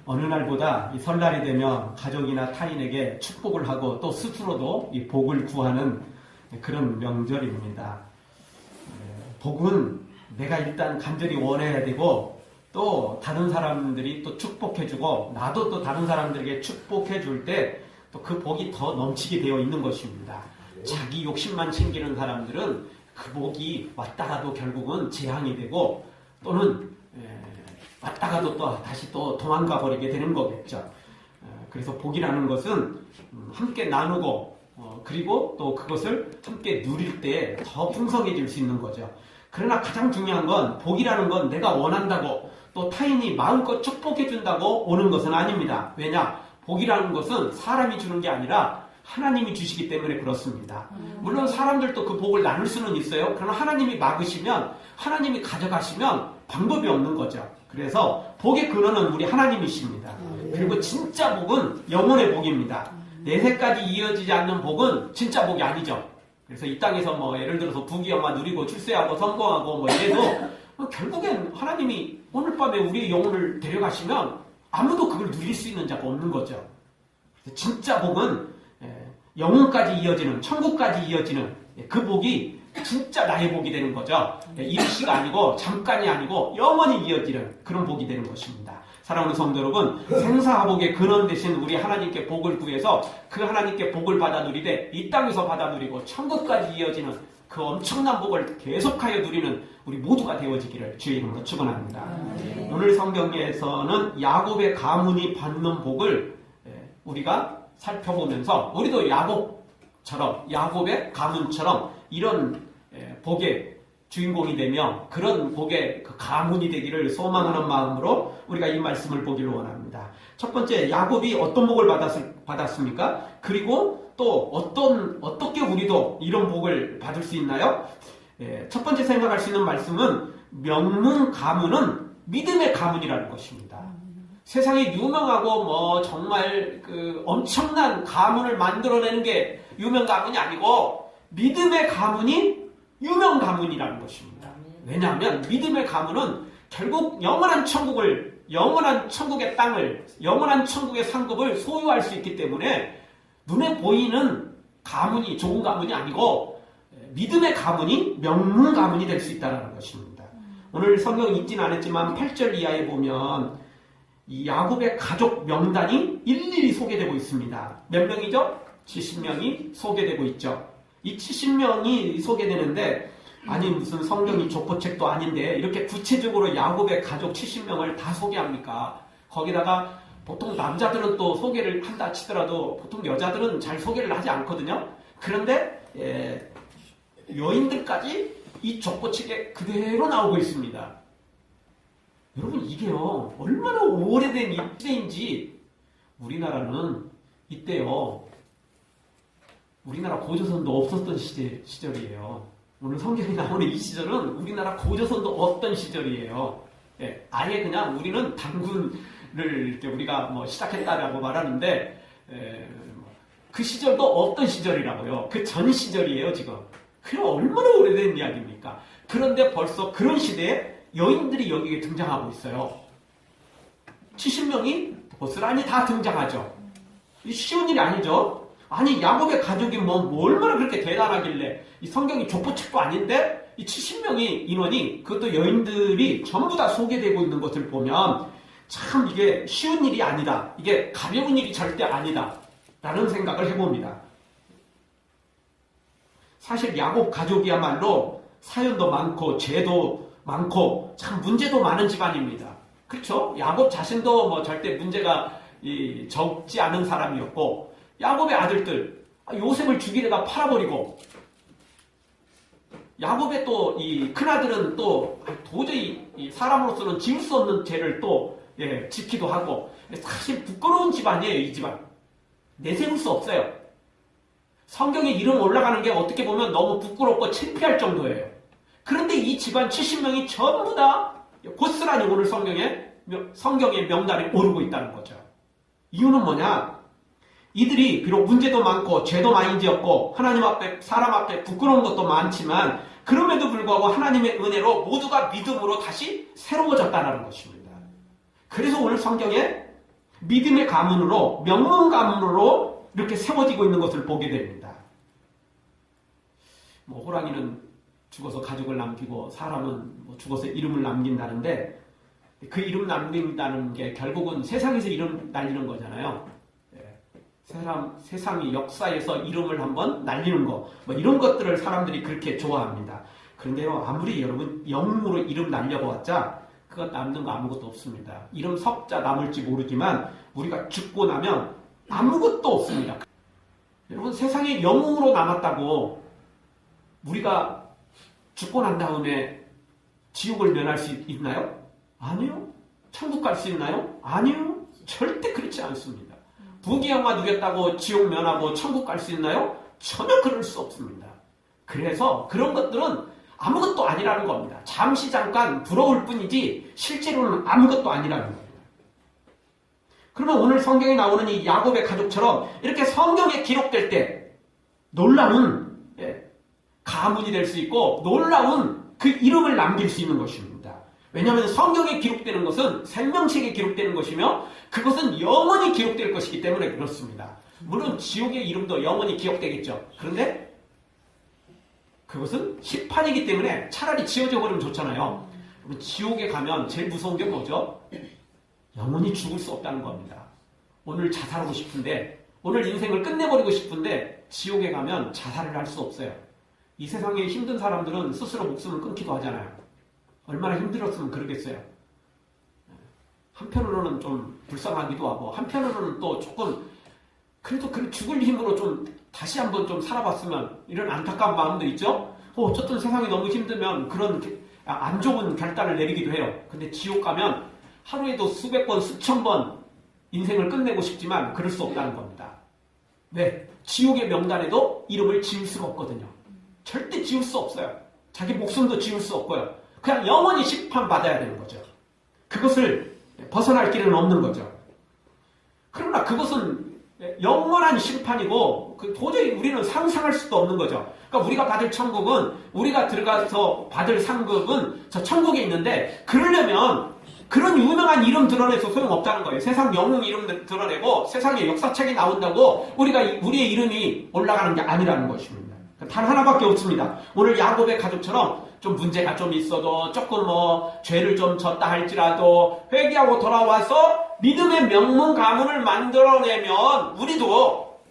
어느 날보다 이 설날이 되면 가족이나 타인에게 축복을 하고 또 스스로도 이 복을 구하는 그런 명절입니다. 복은 내가 일단 간절히 원해야 되고 또 다른 사람들이 또 축복해주고 나도 또 다른 사람들에게 축복해줄 때 또 그 복이 더 넘치게 되어 있는 것입니다. 자기 욕심만 챙기는 사람들은 그 복이 왔다가도 결국은 재앙이 되고 또는 왔다가도 또 다시 또 도망가 버리게 되는 거겠죠. 그래서 복이라는 것은 함께 나누고 그리고 또 그것을 함께 누릴 때 더 풍성해질 수 있는 거죠. 그러나 가장 중요한 건 복이라는 건 내가 원한다고 또 타인이 마음껏 축복해 준다고 오는 것은 아닙니다. 왜냐? 복이라는 것은 사람이 주는 게 아니라 하나님이 주시기 때문에 그렇습니다. 물론 사람들도 그 복을 나눌 수는 있어요. 그러나 하나님이 막으시면 하나님이 가져가시면 방법이 없는 거죠. 그래서 복의 근원은 우리 하나님이십니다. 그리고 진짜 복은 영혼의 복입니다. 내세까지 이어지지 않는 복은 진짜 복이 아니죠. 그래서 이 땅에서 뭐 예를 들어서 부귀영화 누리고 출세하고 성공하고 뭐 이래도 결국엔 하나님이 오늘 밤에 우리의 영혼을 데려가시면 아무도 그걸 누릴 수 있는 자가 없는 거죠. 진짜 복은 영혼까지 이어지는, 천국까지 이어지는 그 복이 진짜 나의 복이 되는 거죠. 일시가 아니고 잠깐이 아니고 영원히 이어지는 그런 복이 되는 것입니다. 사랑하는 성도 여러분, 생사화복의 근원 되신 우리 하나님께 복을 구해서 그 하나님께 복을 받아 누리되 이 땅에서 받아 누리고 천국까지 이어지는 그 엄청난 복을 계속하여 누리는 우리 모두가 되어지기를 주의 이름으로 축원합니다. 오늘 성경에서는 야곱의 가문이 받는 복을 우리가 살펴보면서 우리도 야곱의 가문처럼 이런 복의 주인공이 되며 그런 복의 그 가문이 되기를 소망하는 마음으로 우리가 이 말씀을 보기를 원합니다. 첫 번째, 야곱이 어떤 복을 받았습니까? 그리고 또 어떻게 우리도 이런 복을 받을 수 있나요? 첫 번째 생각할 수 있는 말씀은 명문 가문은 믿음의 가문이라는 것입니다. 세상에 유명하고 뭐 정말 그 엄청난 가문을 만들어내는 게 유명 가문이 아니고 믿음의 가문이 유명 가문이라는 것입니다. 왜냐하면 믿음의 가문은 결국 영원한 천국의 땅을, 영원한 천국의 상급을 소유할 수 있기 때문에 눈에 보이는 가문이 좋은 가문이 아니고 믿음의 가문이 명문 가문이 될 수 있다는 것입니다. 오늘 성경 읽진 않았지만 8절 이하에 보면 이 야곱의 가족 명단이 일일이 소개되고 있습니다. 몇 명이죠? 70명이 소개되고 있죠. 이 70명이 소개되는데 아니 무슨 성경이 족보책도 아닌데 이렇게 구체적으로 야곱의 가족 70명을 다 소개합니까? 거기다가 보통 남자들은 또 소개를 한다 치더라도 보통 여자들은 잘 소개를 하지 않거든요. 그런데 여인들까지 이 족보책에 그대로 나오고 있습니다. 여러분 이게요 얼마나 오래된 시대인지 우리나라는 이때요 우리나라 고조선도 없었던 시절이에요. 오늘 성경이 나오는 이 시절은 우리나라 고조선도 없던 시절이에요. 아예 그냥 우리는 당군을 이렇게 우리가 뭐 시작했다라고 말하는데 그 시절도 없던 시절이라고요. 그 전 시절이에요 지금. 그럼 얼마나 오래된 이야기입니까? 그런데 벌써 그런 시대에 여인들이 여기에 등장하고 있어요. 70명이 고스란히 다 등장하죠. 쉬운 일이 아니죠. 아니 야곱의 가족이 뭐 얼마나 그렇게 대단하길래 이 성경이 족보책도 아닌데 이 70명의 인원이 그것도 여인들이 전부 다 소개되고 있는 것을 보면 참 이게 쉬운 일이 아니다. 이게 가벼운 일이 절대 아니다. 라는 생각을 해봅니다. 사실 야곱 가족이야말로 사연도 많고 죄도 많고 참 문제도 많은 집안입니다. 그렇죠? 야곱 자신도 뭐 절대 문제가 적지 않은 사람이었고 야곱의 아들들 요셉을 죽이려다 팔아버리고 야곱의 또 이 큰아들은 또 도저히 사람으로서는 지을 수 없는 죄를 또 짓기도 하고 사실 부끄러운 집안이에요. 이 집안 내세울 수 없어요. 성경에 이름 올라가는 게 어떻게 보면 너무 부끄럽고 창피할 정도예요. 그런데 이 집안 70명이 전부 다 고스란히 오늘 성경의 명단에 오르고 있다는 거죠. 이유는 뭐냐? 이들이 비록 문제도 많고 죄도 많이 지었고 하나님 앞에 사람 앞에 부끄러운 것도 많지만 그럼에도 불구하고 하나님의 은혜로 모두가 믿음으로 다시 새로워졌다는 것입니다. 그래서 오늘 성경에 믿음의 가문으로, 명문 가문으로 이렇게 세워지고 있는 것을 보게 됩니다. 뭐 호랑이는 죽어서 가족을 남기고 사람은 뭐 죽어서 이름을 남긴다는데, 그 이름 남긴다는 게 결국은 세상에서 이름 날리는 거잖아요. 세상이 역사에서 이름을 한번 날리는 거, 뭐 이런 것들을 사람들이 그렇게 좋아합니다. 그런데요, 아무리 여러분 영웅으로 이름 날려보았자 그거 남는 거 아무것도 없습니다. 이름 석자 남을지 모르지만 우리가 죽고 나면 아무것도 없습니다. 여러분, 세상에 영웅으로 남았다고 우리가 죽고 난 다음에 지옥을 면할 수 있나요? 아니요. 천국 갈 수 있나요? 아니요. 절대 그렇지 않습니다. 부귀영화 누렸다고 지옥 면하고 천국 갈 수 있나요? 전혀 그럴 수 없습니다. 그래서 그런 것들은 아무것도 아니라는 겁니다. 잠시 잠깐 부러울 뿐이지 실제로는 아무것도 아니라는 겁니다. 그러면 오늘 성경에 나오는 이 야곱의 가족처럼 이렇게 성경에 기록될 때 놀라운 가문이 될 수 있고 놀라운 그 이름을 남길 수 있는 것입니다. 왜냐하면 성경에 기록되는 것은 생명책에 기록되는 것이며 그것은 영원히 기록될 것이기 때문에 그렇습니다. 물론 지옥의 이름도 영원히 기억되겠죠. 그런데 그것은 심판이기 때문에 차라리 지워져 버리면 좋잖아요. 지옥에 가면 제일 무서운 게 뭐죠? 영원히 죽을 수 없다는 겁니다. 오늘 자살하고 싶은데, 오늘 인생을 끝내버리고 싶은데 지옥에 가면 자살을 할 수 없어요. 이 세상에 힘든 사람들은 스스로 목숨을 끊기도 하잖아요. 얼마나 힘들었으면 그러겠어요. 한편으로는 좀 불쌍하기도 하고 한편으로는 또 조금 그래도 그 죽을 힘으로 좀 다시 한번 좀 살아봤으면 이런 안타까운 마음도 있죠. 어쨌든 세상이 너무 힘들면 그런 안 좋은 결단을 내리기도 해요. 근데 지옥 가면 하루에도 수백 번 수천 번 인생을 끝내고 싶지만 그럴 수 없다는 겁니다. 네, 지옥의 명단에도 이름을 지울 수가 없거든요. 절대 지울 수 없어요. 자기 목숨도 지울 수 없고요. 그냥 영원히 심판받아야 되는 거죠. 그것을 벗어날 길은 없는 거죠. 그러나 그것은 영원한 심판이고 도저히 우리는 상상할 수도 없는 거죠. 그러니까 우리가 받을 천국은, 우리가 들어가서 받을 상급은 저 천국에 있는데, 그러려면 그런 유명한 이름 드러내서 소용없다는 거예요. 세상 영웅 이름 드러내고 세상에 역사책이 나온다고 우리의 이름이 올라가는 게 아니라는 것입니다. 단 하나밖에 없습니다. 오늘 야곱의 가족처럼 좀 문제가 좀 있어도 조금 죄를 좀 졌다 할지라도 회개하고 돌아와서 믿음의 명문 가문을 만들어내면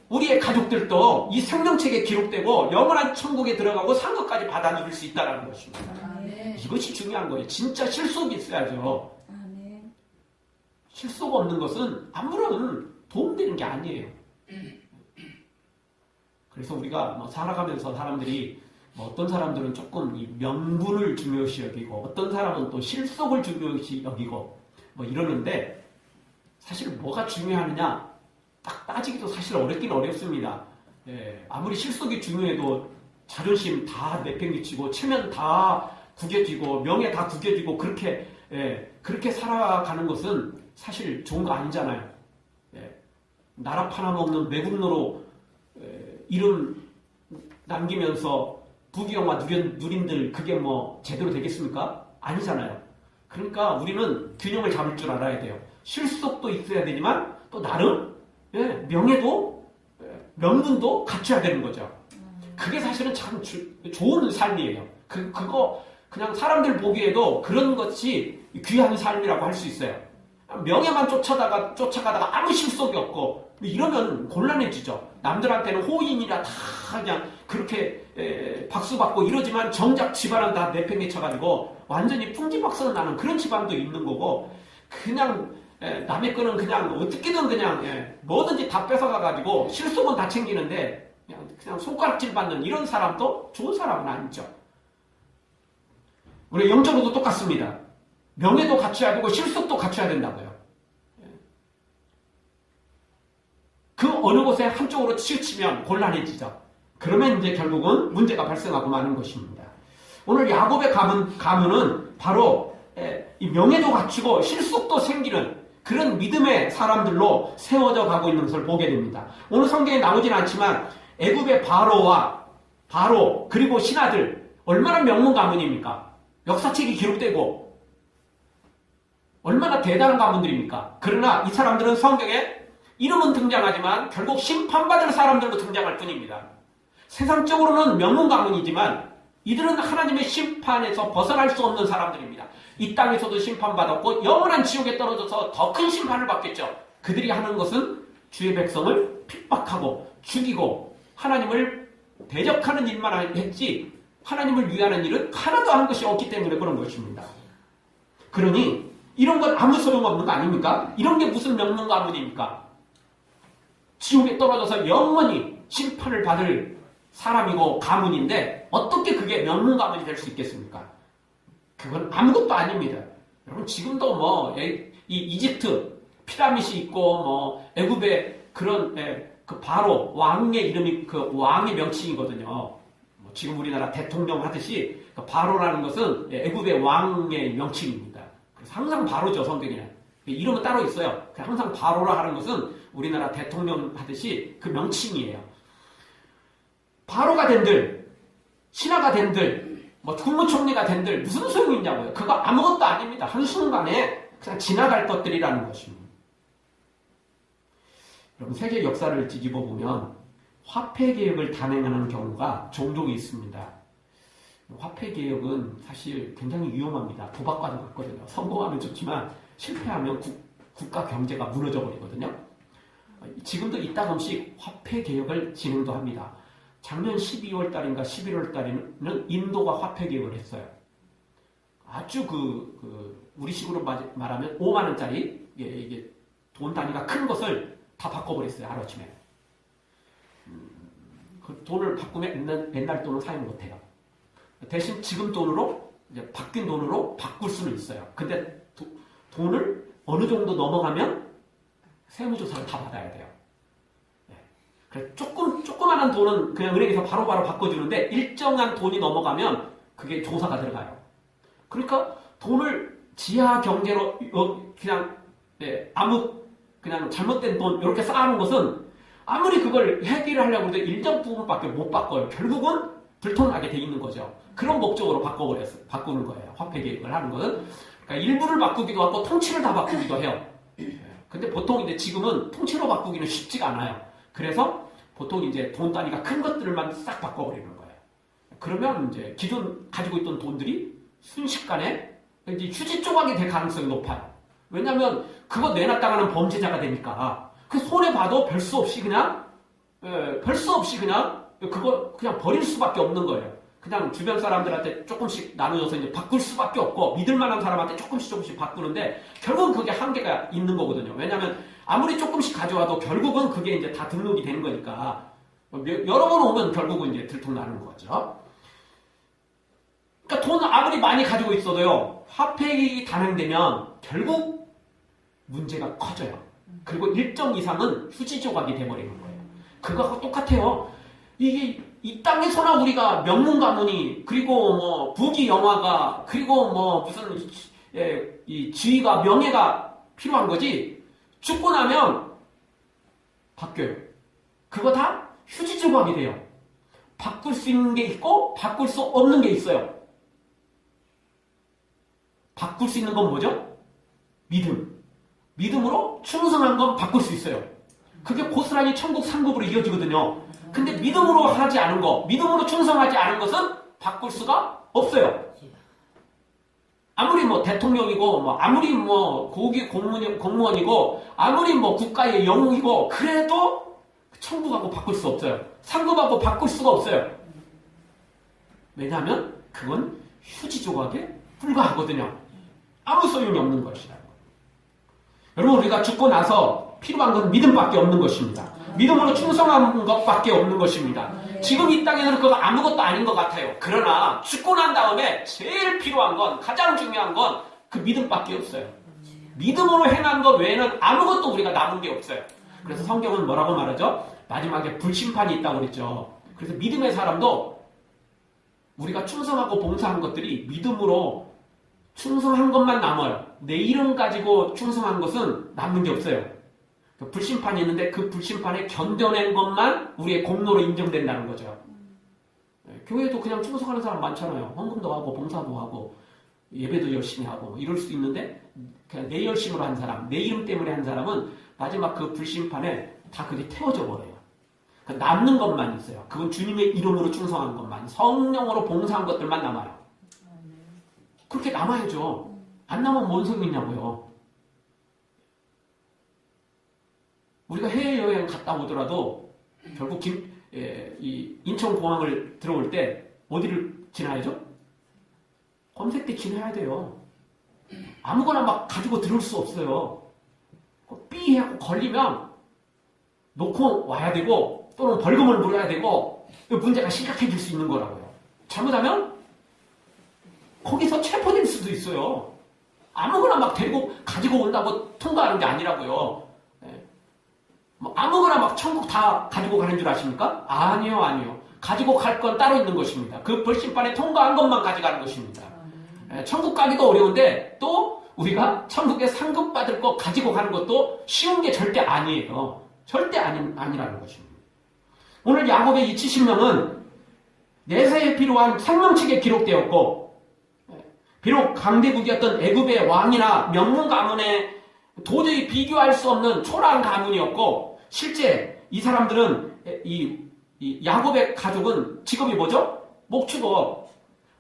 우리의 가족들도 이 생명책에 기록되고 영원한 천국에 들어가고 상급까지 받아 누릴 수 있다는 것입니다. 아멘. 이것이 중요한 거예요. 진짜 실속이 있어야죠. 아멘. 실속 없는 것은 아무런 도움되는 게 아니에요. 그래서 우리가 살아가면서 사람들이 어떤 사람들은 조금 이 명분을 중요시 여기고 어떤 사람은 또 실속을 중요시 여기고 이러는데, 사실 뭐가 중요하느냐 딱 따지기도 사실 어렵긴 어렵습니다. 아무리 실속이 중요해도 자존심 다 내팽개치고 체면 다 구겨지고 명예 다 구겨지고 그렇게 살아가는 것은 사실 좋은 거 아니잖아요. 나라 팔아먹는 매국노로 이름 남기면서 부귀영화 누린들 그게 제대로 되겠습니까? 아니잖아요. 그러니까 우리는 균형을 잡을 줄 알아야 돼요. 실속도 있어야 되지만 또 나름 명예도 명분도 갖춰야 되는 거죠. 그게 사실은 참 좋은 삶이에요. 그거 그냥 사람들 보기에도 그런 것이 귀한 삶이라고 할 수 있어요. 명예만 쫓아가다가 아무 실속이 없고 이러면 곤란해지죠. 남들한테는 호인이라 다 그냥 그렇게 박수 받고 이러지만 정작 집안은 다 내팽개쳐가지고 완전히 풍지박산을 나는 그런 집안도 있는 거고, 그냥 남의 거는 그냥 어떻게든 그냥 뭐든지 다 뺏어가가지고 실속은 다 챙기는데 그냥 손가락질 받는 이런 사람도 좋은 사람은 아니죠. 우리 영적으로도 똑같습니다. 명예도 갖춰야 되고 실속도 갖춰야 된다고요. 그 어느 곳에 한쪽으로 치우치면 곤란해지죠. 그러면 이제 결국은 문제가 발생하고 마는 것입니다. 오늘 야곱의 가문은 바로 이 명예도 갖추고 실속도 생기는 그런 믿음의 사람들로 세워져 가고 있는 것을 보게 됩니다. 오늘 성경에 나오진 않지만 애굽의 바로 그리고 신하들 얼마나 명문 가문입니까? 역사책이 기록되고 얼마나 대단한 가문들입니까? 그러나 이 사람들은 성경에 이름은 등장하지만 결국 심판받을 사람들로 등장할 뿐입니다. 세상적으로는 명문 가문이지만 이들은 하나님의 심판에서 벗어날 수 없는 사람들입니다. 이 땅에서도 심판받았고 영원한 지옥에 떨어져서 더 큰 심판을 받겠죠. 그들이 하는 것은 주의 백성을 핍박하고 죽이고 하나님을 대적하는 일만 했지 하나님을 위하는 일은 하나도 한 것이 없기 때문에 그런 것입니다. 그러니 이런 건 아무 소용없는 거 아닙니까? 이런 게 무슨 명문 가문입니까? 지옥에 떨어져서 영원히 심판을 받을 사람이고 가문인데 어떻게 그게 명문 가문이 될 수 있겠습니까? 그건 아무것도 아닙니다. 여러분 지금도 뭐 이 이집트 피라밋이 있고 뭐 애굽의 그런 그 바로 왕의 이름이 그 왕의 명칭이거든요. 뭐 지금 우리나라 대통령 하듯이 그 바로라는 것은 애굽의 왕의 명칭입니다. 그래서 항상 바로죠 성경에. 이름은 따로 있어요. 항상 바로라 하는 것은 우리나라 대통령 하듯이 그 명칭이에요. 바로가 된들, 신하가 된들, 뭐 국무총리가 된들 무슨 소용이 있냐고요. 그거 아무것도 아닙니다. 한순간에 그냥 지나갈 것들이라는 것입니다. 여러분 세계 역사를 뒤집어 보면 화폐개혁을 단행하는 경우가 종종 있습니다. 화폐개혁은 사실 굉장히 위험합니다. 도박과도 같거든요. 성공하면 좋지만 실패하면 국가 경제가 무너져 버리거든요. 지금도 이따금씩 화폐개혁을 진행도 합니다. 작년 12월 달인가 11월 달에는 인도가 화폐개혁을 했어요. 아주 우리식으로 말하면 5만 원짜리 이게 돈 단위가 큰 것을 다 바꿔버렸어요. 하루아침에. 그 돈을 바꾸면 옛날 돈을 사용 못해요. 대신 지금 돈으로 이제 바뀐 돈으로 바꿀 수는 있어요. 근데 돈을 어느 정도 넘어가면 세무조사를 다 받아야 돼요. 그래 조그만한 돈은 그냥 은행에서 바로바로 바꿔주는데 일정한 돈이 넘어가면 그게 조사가 들어가요. 그러니까 돈을 지하 경제로 그냥 그냥 잘못된 돈 이렇게 쌓아놓은 것은 아무리 그걸 해결을 하려고 해도 일정 부분밖에 못 바꿔요. 결국은 들통나게 돼 있는 거죠. 그런 목적으로 바꾸는 거예요. 화폐 개혁을 하는 것은. 그러니까 일부를 바꾸기도 하고 통치를 다 바꾸기도 해요. 근데 보통 이제 지금은 통치로 바꾸기는 쉽지가 않아요. 그래서 보통 이제 돈 단위가 큰 것들만 싹 바꿔버리는 거예요. 그러면 이제 기존 가지고 있던 돈들이 순식간에 이제 휴지 조각이 될 가능성이 높아요. 왜냐하면 그거 내놨다가는 범죄자가 되니까 그 손해 봐도 별 수 없이 그냥 그거 그냥 버릴 수밖에 없는 거예요. 그냥 주변 사람들한테 조금씩 나누어서 이제 바꿀 수밖에 없고 믿을 만한 사람한테 조금씩 바꾸는데 결국은 그게 한계가 있는 거거든요. 왜냐하면 아무리 조금씩 가져와도 결국은 그게 이제 다 등록이 되는 거니까 여러 번 오면 결국은 이제 들통나는 거죠. 그러니까 돈 아무리 많이 가지고 있어도요. 화폐가 단행되면 결국 문제가 커져요. 그리고 일정 이상은 휴지 조각이 돼버리는 거예요. 그거하고 똑같아요. 이게 이 땅에서나 우리가 명문 가문이 그리고 뭐 부귀 영화가 그리고 뭐 무슨 이 지위가 명예가 필요한 거지 죽고 나면 바뀌어요. 그거 다 휴지 조각이 돼요. 바꿀 수 있는 게 있고 바꿀 수 없는 게 있어요. 바꿀 수 있는 건 뭐죠? 믿음으로 충성한 건 바꿀 수 있어요. 그게 고스란히 천국 상급으로 이어지거든요. 근데 믿음으로 하지 않은 거, 믿음으로 충성하지 않은 것은 바꿀 수가 없어요. 아무리 뭐 대통령이고, 뭐 아무리 뭐 고위 공무원이고, 아무리 뭐 국가의 영웅이고, 그래도 천국하고 바꿀 수 없어요. 상급하고 바꿀 수가 없어요. 왜냐하면 그건 휴지 조각에 불과하거든요. 아무 소용이 없는 것이다. 여러분 우리가 죽고 나서 필요한 건 믿음밖에 없는 것입니다. 믿음으로 충성하는 것밖에 없는 것입니다. 지금 이 땅에서는 그거 아무것도 아닌 것 같아요. 그러나 죽고 난 다음에 제일 필요한 건 가장 중요한 건 그 믿음밖에 없어요. 믿음으로 행한 것 외에는 아무것도 우리가 남은 게 없어요. 그래서 성경은 뭐라고 말하죠? 마지막에 불심판이 있다고 그랬죠. 그래서 믿음의 사람도 우리가 충성하고 봉사한 것들이 믿음으로 충성한 것만 남아요. 내 이름 가지고 충성한 것은 남는 게 없어요. 불심판이 있는데 그 불심판에 견뎌낸 것만 우리의 공로로 인정된다는 거죠. 교회도 그냥 충성하는 사람 많잖아요. 헌금도 하고 봉사도 하고 예배도 열심히 하고 이럴 수 있는데 그냥 내 열심으로 한 사람, 내 이름 때문에 한 사람은 마지막 그 불심판에 다 그게 태워져 버려요. 그러니까 남는 것만 있어요. 그건 주님의 이름으로 충성한 것만, 성령으로 봉사한 것들만 남아요. 그렇게 남아야죠. 안 남으면 뭔 소용 있냐고요. 우리가 해외여행 갔다 오더라도 결국 이 인천공항을 들어올 때 어디를 지나야죠? 검색대 지나야 돼요. 아무거나 막 가지고 들어올 수 없어요. 삐 하고 걸리면 놓고 와야 되고 또는 벌금을 물어야 되고 문제가 심각해질 수 있는 거라고요. 잘못하면 거기서 체포될 수도 있어요. 아무거나 막 데리고 가지고 온다고 통과하는 게 아니라고요. 뭐 아무거나 막 천국 다 가지고 가는 줄 아십니까? 아니요. 가지고 갈 건 따로 있는 것입니다. 그 벌심판에 통과한 것만 가져가는 것입니다. 천국 가기도 어려운데 또 우리가 천국에 상급받을 거 가지고 가는 것도 쉬운 게 절대 아니에요. 절대 아니라는 것입니다. 오늘 야곱의 이 70명은 내세에 필요한 생명책에 기록되었고 비록 강대국이었던 애굽의 왕이나 명문 가문에 도저히 비교할 수 없는 초라한 가문이었고 실제 이 사람들은 이 야곱의 가족은 직업이 뭐죠? 목축업,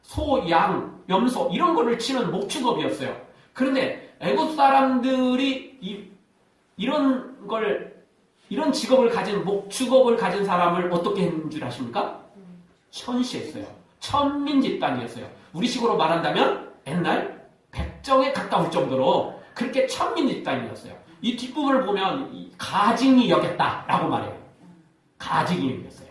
소, 양, 염소 이런 거를 치는 목축업이었어요. 그런데 애굽 사람들이 이런 직업을 가진 목축업을 가진 사람을 어떻게 했는 줄 아십니까? 천시했어요. 천민 집단이었어요. 우리식으로 말한다면 옛날 백정에 가까울 정도로 그렇게 천민 집단이었어요. 이 뒷부분을 보면 가증이 여겼다라고 말해요. 가증이 여겼어요.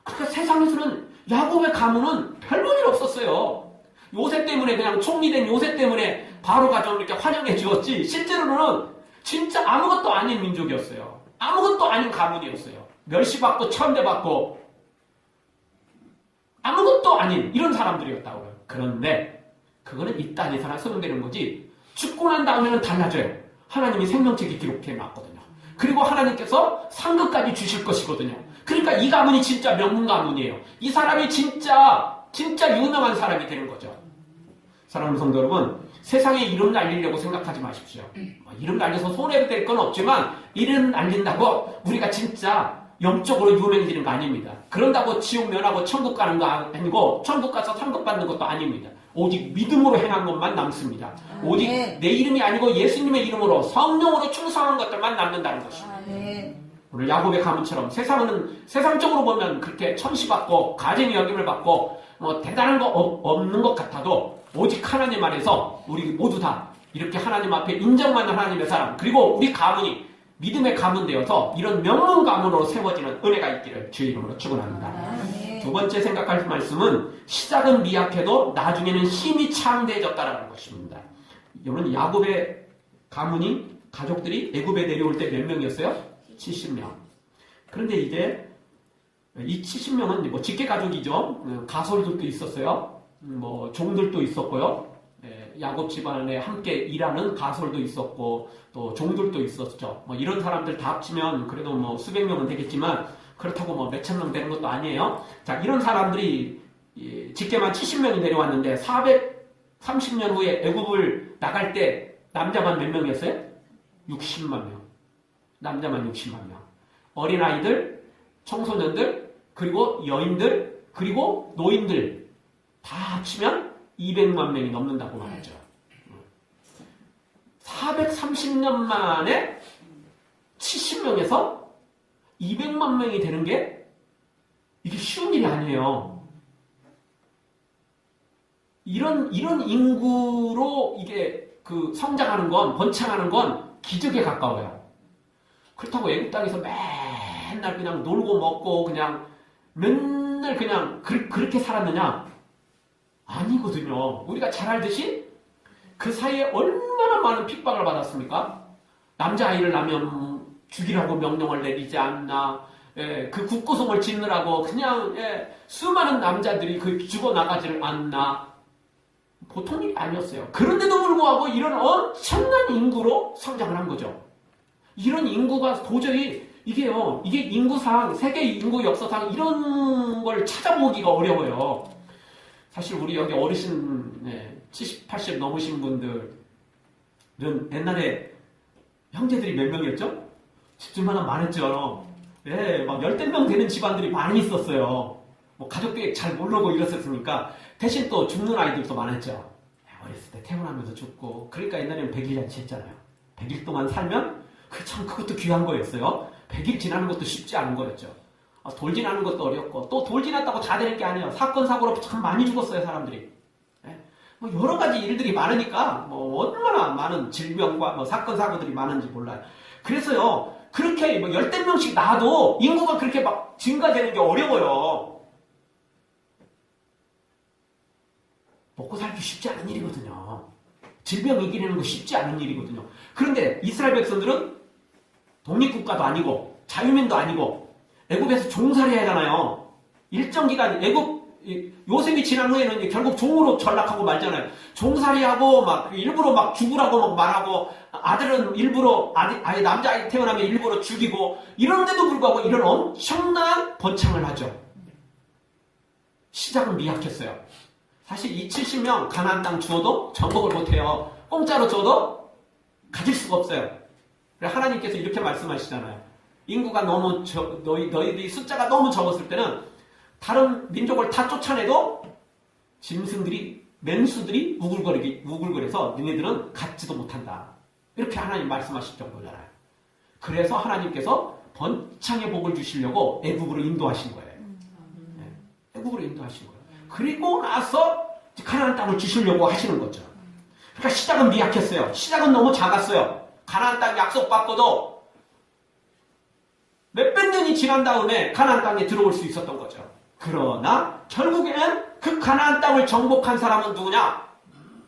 그러니까 세상에서는 야곱의 가문은 별볼일 없었어요. 요셉 때문에 그냥 총리된 요셉 때문에 바로가 좀 이렇게 환영해 주었지 실제로는 진짜 아무것도 아닌 민족이었어요. 아무것도 아닌 가문이었어요. 멸시받고 천대받고 아무것도 아닌 이런 사람들이었다고요. 그런데 그거는 이 땅에서나 소용되는 거지 죽고 난 다음에는 달라져요. 하나님이 생명책에 기록해 놨거든요. 그리고 하나님께서 상급까지 주실 것이거든요. 그러니까 이 가문이 진짜 명문 가문이에요. 이 사람이 진짜 유명한 사람이 되는 거죠. 사랑하는 성도 여러분, 세상에 이름 날리려고 생각하지 마십시오. 이름 날려서 손해도 될 건 없지만 이름 날린다고 우리가 진짜 영적으로 유명해지는 거 아닙니다. 그런다고 지옥 면하고 천국 가는 거 아니고 천국 가서 상급 받는 것도 아닙니다. 오직 믿음으로 행한 것만 남습니다. 오직 내 이름이 아니고 예수님의 이름으로 성령으로 충성한 것들만 남는다는 것입니다. 오늘 야곱의 가문처럼 세상적으로 보면 그렇게 천시받고 가증의 여김을 받고 대단한 거 없는 것 같아도 오직 하나님 안에서 우리 모두 다 이렇게 하나님 앞에 인정받는 하나님의 사람 그리고 우리 가문이 믿음의 가문 되어서 이런 명문 가문으로 세워지는 은혜가 있기를 주의 이름으로 축원합니다. 두 번째 생각할 말씀은 시작은 미약해도 나중에는 힘이 창대해졌다라는 것입니다. 여러분 야곱의 가족들이 애굽에 내려올 때 몇 명이었어요? 70명. 그런데 이제 이 70명은 뭐 직계 가족이죠. 가솔들도 있었어요. 종들도 있었고요. 야곱 집안에 함께 일하는 가솔도 있었고 또 종들도 있었죠. 이런 사람들 다 합치면 그래도 수백 명은 되겠지만 그렇다고 몇천 명 되는 것도 아니에요. 자, 이런 사람들이 직계만 70명이 내려왔는데 430년 후에 애굽을 나갈 때 남자만 몇 명이었어요? 60만 명. 남자만 60만 명. 어린아이들, 청소년들, 그리고 여인들, 그리고 노인들 다 합치면 200만 명이 넘는다고 말하죠. 430년 만에 70명에서 200만 명이 되는 게 이게 쉬운 일이 아니에요. 이런 인구로 이게 성장하는 건, 번창하는 건 기적에 가까워요. 그렇다고 애국 땅에서 맨날 그냥 놀고 먹고 그냥 맨날 그냥 그렇게 살았느냐? 아니거든요. 우리가 잘 알듯이 그 사이에 얼마나 많은 핍박을 받았습니까? 남자아이를 낳으면 죽이라고 명령을 내리지 않나. 그 국고성을 짓느라고 그냥 수많은 남자들이 죽어나가지를 않나. 보통 일이 아니었어요. 그런데도 불구하고 이런 엄청난 인구로 성장을 한 거죠. 이런 인구가 도저히 이게 인구상 세계 인구 역사상 이런 걸 찾아보기가 어려워요. 사실 우리 여기 어르신 70, 80 넘으신 분들 옛날에 형제들이 몇 명이었죠? 집집마다 많았죠. 예, 막 열댓 명 되는 집안들이 많이 있었어요. 뭐 가족들이 잘 모르고 이랬었으니까 대신 또 죽는 아이들도 많았죠. 어렸을 때 태어나면서 죽고. 그러니까 옛날에는 100일 잔치 했잖아요. 100일 동안 살면 참 그것도 귀한 거였어요. 100일 지나는 것도 쉽지 않은 거였죠. 돌 지나는 것도 어렵고 또 돌 지났다고 다 되는 게 아니에요. 사건 사고로 참 많이 죽었어요, 사람들이. 예? 뭐 여러 가지 일들이 많으니까 뭐 얼마나 많은 질병과 뭐 사건 사고들이 많은지 몰라요. 그래서요, 그렇게 뭐 열댓 명씩 나도 인구가 그렇게 막 증가되는 게 어려워요. 먹고 살기 쉽지 않은 일이거든요. 질병 이기는 거 쉽지 않은 일이거든요. 그런데 이스라엘 백성들은 독립국가도 아니고 자유민도 아니고 애굽에서 종살이 하잖아요. 일정 기간 요셉이 지난 후에는 결국 종으로 전락하고 말잖아요. 종살이하고 막 일부러 막 죽으라고 막 말하고 아들은 일부러 아예 남자아이 태어나면 일부러 죽이고 이런데도 불구하고 이런 엄청난 번창을 하죠. 시작은 미약했어요. 사실 이 70명 가나안 땅 주어도 정복을 못해요. 공짜로 줘도 가질 수가 없어요. 그래서 하나님께서 이렇게 말씀하시잖아요. 인구가 너무 너희들이 숫자가 너무 적었을 때는 다른 민족을 다 쫓아내도 짐승들이 맨수들이 우글거려서 너희들은 갖지도 못한다. 이렇게 하나님 말씀하실 정도잖아요. 그래서 하나님께서 번창의 복을 주시려고 애굽으로 인도하신 거예요. 네, 애굽으로 인도하신 거예요. 그리고 나서 가나안 땅을 주시려고 하시는 거죠. 그러니까 시작은 미약했어요. 시작은 너무 작았어요. 가나안 땅 약속받고도 몇백 년이 지난 다음에 가나안 땅에 들어올 수 있었던 거죠. 그러나 결국에는 그 가나안 땅을 정복한 사람은 누구냐?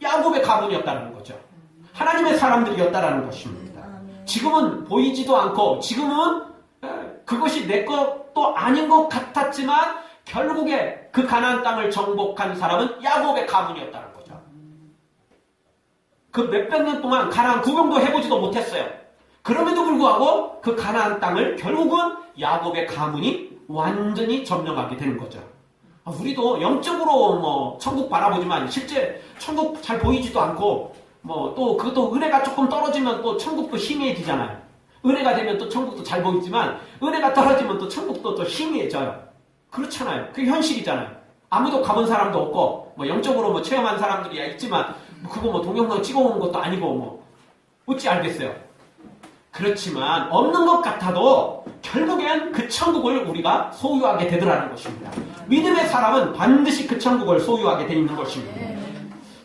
야곱의 가문이었다는 거죠. 하나님의 사람들이었다는 것입니다. 지금은 보이지도 않고 지금은 그것이 내 것도 아닌 것 같았지만 결국에 그 가나안 땅을 정복한 사람은 야곱의 가문이었다는 거죠. 그 몇백 년 동안 가나안 구경도 해보지도 못했어요. 그럼에도 불구하고 그 가나안 땅을 결국은 야곱의 가문이 완전히 점령하게 되는 거죠. 우리도 영적으로 뭐 천국 바라보지만 실제 천국 잘 보이지도 않고 뭐 또 그것도 은혜가 조금 떨어지면 또 천국도 희미해지잖아요. 은혜가 되면 또 천국도 잘 보이지만 은혜가 떨어지면 또 천국도 또 희미해져요. 그렇잖아요. 그게 현실이잖아요. 아무도 가본 사람도 없고 뭐 영적으로 뭐 체험한 사람들이야 있지만 그거 뭐 동영상 찍어오는 것도 아니고 뭐 어찌 알겠어요. 그렇지만 없는 것 같아도 결국엔 그 천국을 우리가 소유하게 되더라는 것입니다. 믿음의 사람은 반드시 그 천국을 소유하게 되 있는 것입니다.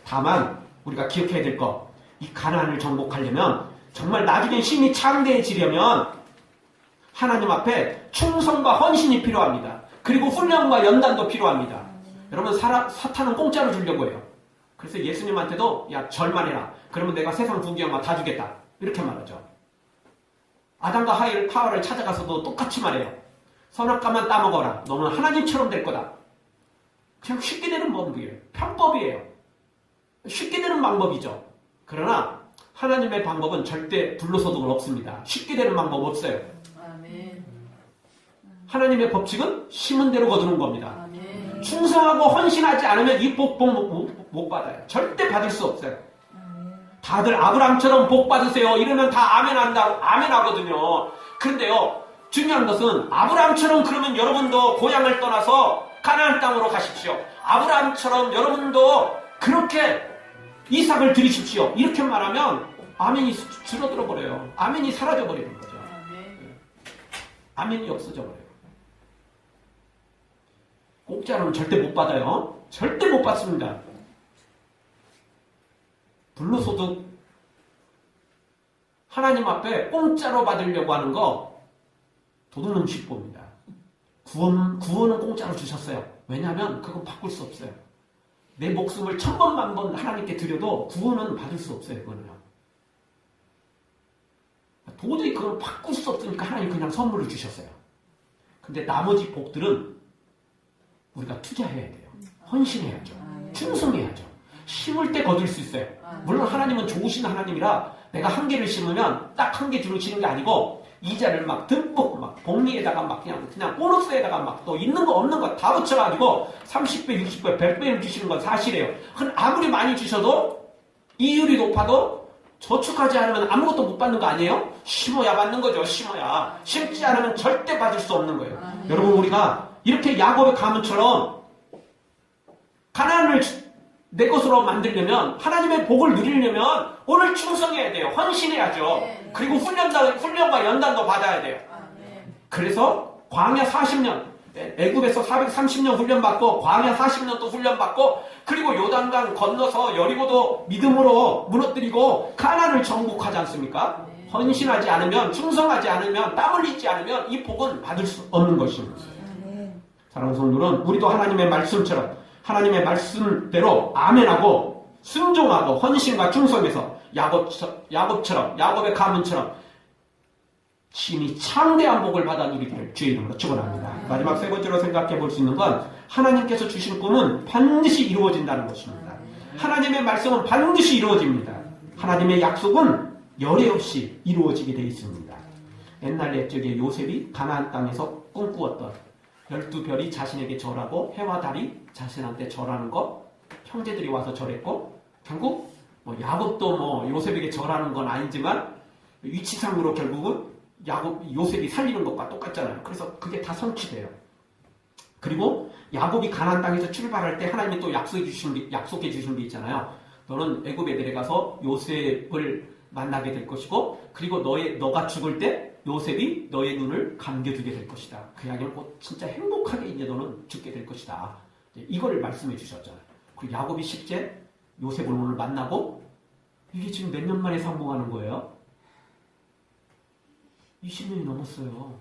다만 우리가 기억해야 될 것, 이 가나안을 정복하려면 정말 나중에 신이 창대해지려면 하나님 앞에 충성과 헌신이 필요합니다. 그리고 훈련과 연단도 필요합니다. 여러분 사탄은 공짜로 주려고 해요. 그래서 예수님한테도 야 절만 해라. 그러면 내가 세상 부귀영화 다 주겠다. 이렇게 말하죠. 아담과 하와를 찾아가서도 똑같이 말해요. 선악과만 따먹어라. 너는 하나님처럼 될 거다. 그냥 쉽게 되는 방법이에요. 편법이에요. 쉽게 되는 방법이죠. 그러나 하나님의 방법은 절대 불로소득은 없습니다. 쉽게 되는 방법 없어요. 아멘. 하나님의 법칙은 심은 대로 거두는 겁니다. 아멘. 충성하고 헌신하지 않으면 이 복 못 받아요. 절대 받을 수 없어요. 다들 아브라함처럼 복 받으세요. 이러면 다 아멘 하거든요. 그런데요, 중요한 것은 아브라함처럼 그러면 여러분도 고향을 떠나서 가나안 땅으로 가십시오. 아브라함처럼 여러분도 그렇게 이삭을 드리십시오. 이렇게 말하면 아멘이 줄어들어 버려요. 아멘이 사라져 버리는 거죠. 아멘이 없어져 버려요. 공짜로는 절대 못 받아요. 절대 못 받습니다. 불로소득 하나님 앞에 공짜로 받으려고 하는 거 도둑놈 식보입니다. 구원은 공짜로 주셨어요. 왜냐하면 그건 바꿀 수 없어요. 내 목숨을 1000번 만번 하나님께 드려도 구원은 받을 수 없어요. 그거는요. 도저히 그걸 바꿀 수 없으니까 하나님 그냥 선물을 주셨어요. 근데 나머지 복들은 우리가 투자해야 돼요. 헌신해야죠. 충성해야죠. 심을 때 거둘 수 있어요. 물론 하나님은 좋으신 하나님이라 내가 한 개를 심으면 딱 한 개 주시는 게 아니고 이자를 막 듬뿍 막 복리에다가 막 그냥 보너스에다가 막 또 있는 거 없는 거 다 붙여가지고 30배, 60배, 100배를 주시는 건 사실이에요. 아무리 많이 주셔도 이율이 높아도 저축하지 않으면 아무것도 못 받는 거 아니에요? 심어야 받는 거죠. 심어야. 심지 않으면 절대 받을 수 없는 거예요. 여러분, 우리가 이렇게 야곱의 가문처럼 가나안을 내 것으로 만들려면, 하나님의 복을 누리려면 오늘 충성해야 돼요. 헌신해야죠. 그리고 훈련과 연단도 받아야 돼요. 그래서 광야 40년, 애굽에서 430년 훈련받고 광야 40년 또 훈련받고, 그리고 요단강 건너서 여리고도 믿음으로 무너뜨리고 가나안을 정복하지 않습니까? 헌신하지 않으면, 충성하지 않으면, 땀 흘리지 않으면 이 복은 받을 수 없는 것입니다. 사랑하는 성도는 우리도 하나님의 말씀처럼, 하나님의 말씀대로 아멘하고 순종하고 헌신과 충성해서 야곱처럼, 야곱의 가문처럼 심히 창대한 복을 받아 누리기를 주의 이름으로 축원합니다. 마지막 세 번째로 생각해 볼 수 있는 건, 하나님께서 주신 꿈은 반드시 이루어진다는 것입니다. 하나님의 말씀은 반드시 이루어집니다. 하나님의 약속은 열애 없이 이루어지게 되어 있습니다. 옛날 옛적에 요셉이 가나안 땅에서 꿈꾸었던 12별이 자신에게 절하고 해와 달이 자신한테 절하는 거, 형제들이 와서 절했고, 결국 야곱도 요셉에게 절하는 건 아니지만 위치상으로 결국은 요셉이 살리는 것과 똑같잖아요. 그래서 그게 다 성취돼요. 그리고 야곱이 가나안 땅에서 출발할 때 하나님이 또 약속해 주신 게 있잖아요. 너는 애굽에 내려가서 요셉을 만나게 될 것이고, 그리고 너가 죽을 때 요셉이 너의 눈을 감겨주게 될 것이다. 그 이야기는 곧 진짜 행복하게 이제 너는 죽게 될 것이다. 이거를 말씀해 주셨잖아요. 그리고 야곱이 실제 요셉을 오늘 만나고, 이게 지금 몇 년 만에 상봉하는 거예요? 20년이 넘었어요.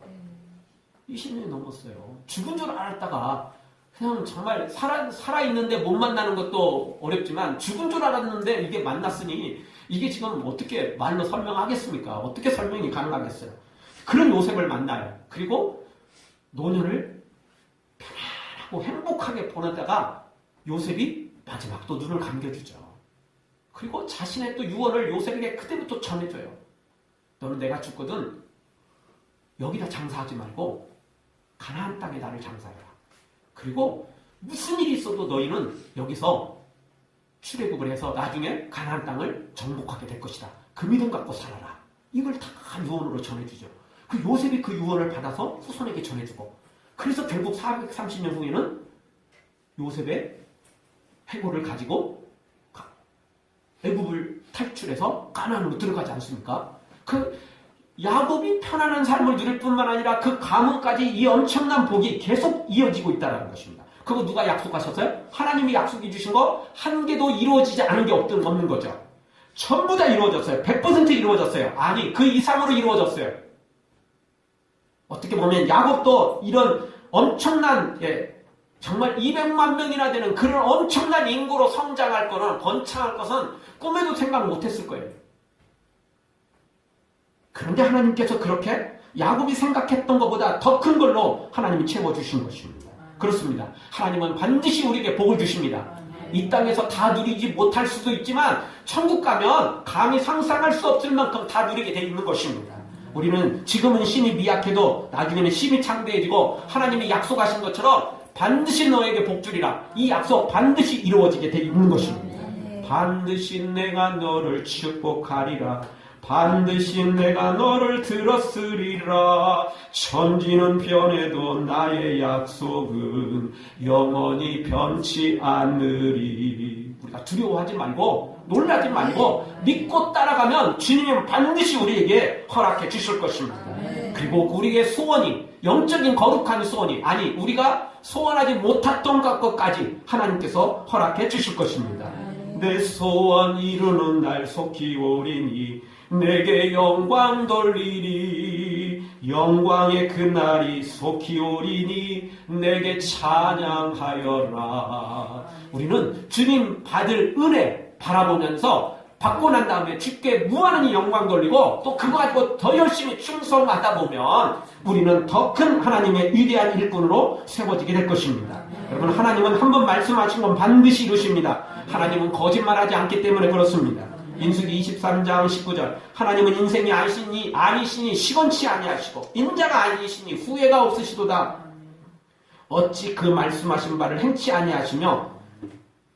20년이 넘었어요. 죽은 줄 알았다가 그냥 정말 살아있는데 못 만나는 것도 어렵지만 죽은 줄 알았는데 이게 만났으니 이게 지금 어떻게 말로 설명하겠습니까? 어떻게 설명이 가능하겠어요? 그런 요셉을 만나요. 그리고 노년을 편안하고 행복하게 보내다가 요셉이 마지막 또 눈을 감겨주죠. 그리고 자신의 또 유언을 요셉에게 그때부터 전해줘요. 너는 내가 죽거든 여기다 장사하지 말고 가나안 땅에 나를 장사해라. 그리고 무슨 일이 있어도 너희는 여기서 출애굽을 해서 나중에 가나안 땅을 정복하게 될 것이다. 그 믿음 갖고 살아라. 이걸 다 유언으로 전해주죠. 그 요셉이 그 유언을 받아서 후손에게 전해주고, 그래서 결국 430년 후에는 요셉의 해골을 가지고 애굽을 탈출해서 가나안으로 들어가지 않습니까? 그 야곱이 편안한 삶을 누릴 뿐만 아니라 그 가문까지 이 엄청난 복이 계속 이어지고 있다는 것입니다. 그거 누가 약속하셨어요? 하나님이 약속해 주신 거 한 개도 이루어지지 않은 게 없는 거죠. 전부 다 이루어졌어요. 100% 이루어졌어요. 아니, 그 이상으로 이루어졌어요. 어떻게 보면 야곱도 이런 엄청난, 정말 200만 명이나 되는 그런 엄청난 인구로 성장할 거는, 번창할 것은 꿈에도 생각 못했을 거예요. 그런데 하나님께서 그렇게 야곱이 생각했던 것보다 더 큰 걸로 하나님이 채워주신 것입니다. 그렇습니다. 하나님은 반드시 우리에게 복을 주십니다. 이 땅에서 다 누리지 못할 수도 있지만 천국 가면 감히 상상할 수 없을 만큼 다 누리게 돼 있는 것입니다. 우리는 지금은 심히 미약해도 나중에는 심히 창대해지고, 하나님이 약속하신 것처럼 반드시 너에게 복 주리라, 이 약속 반드시 이루어지게 돼 있는 것입니다. 반드시 내가 너를 축복하리라. 반드시 내가 너를 들었으리라. 천지는 변해도 나의 약속은 영원히 변치 않으리. 우리가 두려워하지 말고 놀라지 말고 믿고 따라가면 주님은 반드시 우리에게 허락해 주실 것입니다. 그리고 우리의 소원이, 영적인 거룩한 소원이, 아니 우리가 소원하지 못했던 것까지 하나님께서 허락해 주실 것입니다. 내 소원 이루는 날 속히 오리니 내게 영광 돌리리. 영광의 그날이 속히 오리니 내게 찬양하여라. 우리는 주님 받을 은혜 바라보면서 받고 난 다음에 주께 무한히 영광 돌리고, 또 그거 가지고 더 열심히 충성하다 보면 우리는 더 큰 하나님의 위대한 일꾼으로 세워지게 될 것입니다. 여러분, 하나님은 한번 말씀하신 건 반드시 이루십니다. 하나님은 거짓말하지 않기 때문에 그렇습니다. 민수기 23장 19절, 하나님은 인생이 아니시니 시건치 아니하시고 인자가 아니시니 후회가 없으시도다. 어찌 그 말씀하신 바를 행치 아니하시며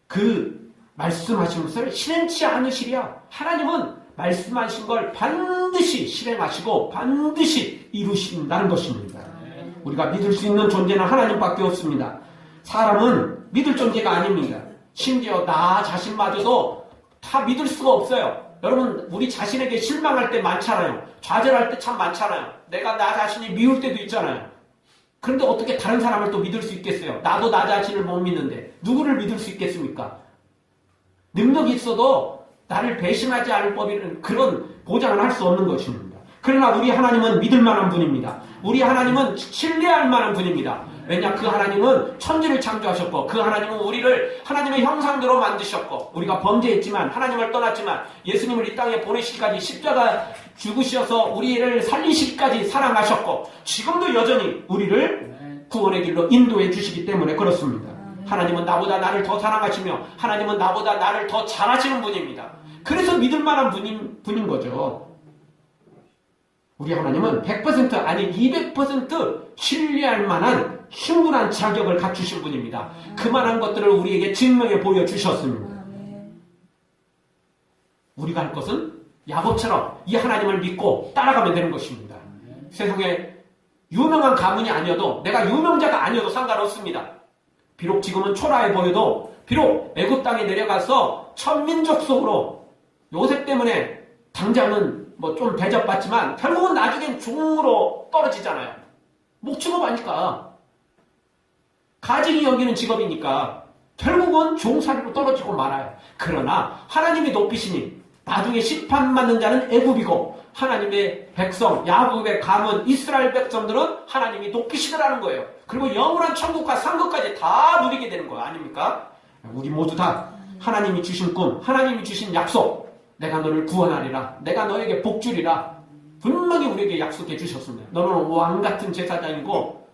그 말씀하신 것을 실행치 않으시랴. 하나님은 말씀하신 걸 반드시 실행하시고 반드시 이루신다는 것입니다. 우리가 믿을 수 있는 존재는 하나님밖에 없습니다. 사람은 믿을 존재가 아닙니다. 심지어 나 자신마저도 다 믿을 수가 없어요. 여러분, 우리 자신에게 실망할 때 많잖아요. 좌절할 때 참 많잖아요. 내가 나 자신이 미울 때도 있잖아요. 그런데 어떻게 다른 사람을 또 믿을 수 있겠어요? 나도 나 자신을 못 믿는데 누구를 믿을 수 있겠습니까? 능력이 있어도 나를 배신하지 않을 법이라는 그런 보장을 할 수 없는 것입니다. 그러나 우리 하나님은 믿을 만한 분입니다. 우리 하나님은 신뢰할 만한 분입니다. 왜냐? 그 하나님은 천지를 창조하셨고 그 하나님은 우리를 하나님의 형상대로 만드셨고 우리가 범죄했지만 하나님을 떠났지만 예수님을 이 땅에 보내시기까지 십자가 죽으셔서 우리를 살리시기까지 사랑하셨고 지금도 여전히 우리를 구원의 길로 인도해 주시기 때문에 그렇습니다. 하나님은 나보다 나를 더 사랑하시며 하나님은 나보다 나를 더 잘하시는 분입니다. 그래서 믿을 만한 분인 거죠. 우리 하나님은 100% 아니 200% 신뢰할 만한 충분한 자격을 갖추신 분입니다. 그만한 것들을 우리에게 증명해 보여주셨습니다. 우리가 할 것은 야곱처럼 이 하나님을 믿고 따라가면 되는 것입니다. 세상에 유명한 가문이 아니어도 내가 유명자가 아니어도 상관없습니다. 비록 지금은 초라해 보여도 비록 애굽 땅에 내려가서 천민족 속으로 요셉 때문에 당장은 뭐 좀 대접받지만 결국은 나중엔 종으로 떨어지잖아요. 목축업하니까 가증이 여기는 직업이니까 결국은 종살이로 떨어지고 말아요. 그러나 하나님이 높이시니 나중에 심판받는 자는 애굽이고 하나님의 백성 야곱의 가문 이스라엘 백성들은 하나님이 높이시더라는 거예요. 그리고 영원한 천국과 상급까지 다 누리게 되는 거예요. 아닙니까? 우리 모두 다 하나님이 주신 꿈, 하나님이 주신 약속, 내가 너를 구원하리라, 내가 너에게 복 주리라 분명히 우리에게 약속해 주셨습니다. 너는 왕같은 제사장이고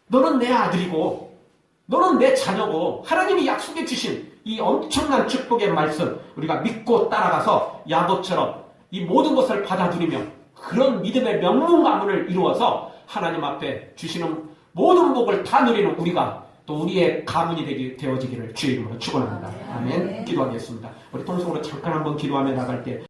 너는 내 아들이고 너는 내 자녀고 하나님이 약속해 주신 이 엄청난 축복의 말씀 우리가 믿고 따라가서 야곱처럼 이 모든 것을 받아들이며 그런 믿음의 명문 가문을 이루어서 하나님 앞에 주시는 모든 복을 다 누리는 우리가 또 우리의 가문이 되어지기를 주의 이름으로 축원합니다. 아멘. 기도하겠습니다. 우리 통성으로 잠깐 한번 기도하며 나갈 때